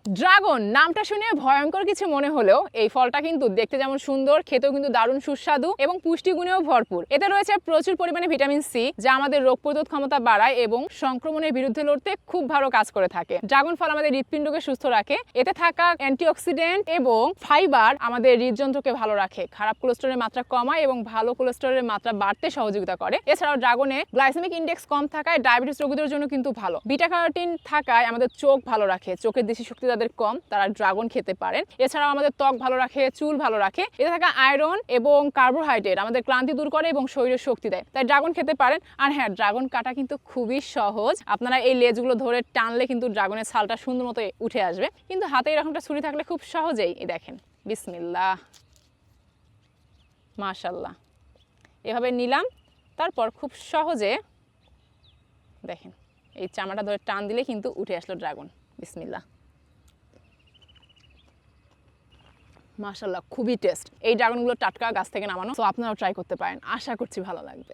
Dragon নামটা শুনে ভয়ঙ্কর কিছু মনে হলেও এই ফলটা কিন্তু দেখতে যেমন সুন্দর, খেতেও কিন্তু দারুণ সুস্বাদু এবং পুষ্টিগুণেও ভরপুর। এতে রয়েছে প্রচুর পরিমাণে ভিটামিন সি, যা আমাদের রোগ প্রতিরোধ ক্ষমতা বাড়ায় এবং সংক্রমণের বিরুদ্ধে লড়তে খুব ভালো কাজ করে থাকে। ড্রাগন ফল আমাদের হৃৎপিণ্ডকে সুস্থ রাখে। এতে থাকা অ্যান্টিঅক্সিডেন্ট এবং ফাইবার আমাদের হৃদযন্ত্রকে ভালো রাখে, খারাপ কোলেস্টেরলের মাত্রা কমায় এবং ভালো কোলেস্টেরলের মাত্রা বাড়তে সহযোগিতা করে। এছাড়াও ড্রাগনে গ্লাইসেমিক ইন্ডেক্স কম থাকায় ডায়াবেটিস রোগীদের জন্য কিন্তু ভালো। বিটা ক্যারোটিন থাকায় আমাদের চোখ ভালো রাখে, চোখের দৃষ্টিশক্তি যাদের কম তারা ড্রাগন খেতে পারেন। এছাড়াও আমাদের ত্বক ভালো রাখে, চুল ভালো রাখে। এতে থাকা আয়রন এবং কার্বোহাইড্রেট আমাদের ক্লান্তি দূর করে এবং শরীরে শক্তি দেয়, তাই ড্রাগন খেতে পারেন। আর হ্যাঁ, ড্রাগন কাটা কিন্তু খুবই সহজ। আপনারা এই লেজগুলো ধরে টানলে কিন্তু ড্রাগনের ছালটা সুন্দর মতো উঠে আসবে, কিন্তু হাতে এরকমটা ছুরি থাকলে খুব সহজেই এই দেখেন, বিসমিল্লাহ, মাশাল্লাহ, এভাবে নিলাম। তারপর খুব সহজে দেখেন এই চামড়াটা ধরে টান দিলে কিন্তু উঠে আসলো ড্রাগন। বিসমিল্লাহ, মাশাল্লাহ, খুবই টেস্ট। এই ড্রাগনগুলো টাটকা গাছ থেকে নামানো, তো আপনারাও ট্রাই করতে পারেন, আশা করছি ভালো লাগবে।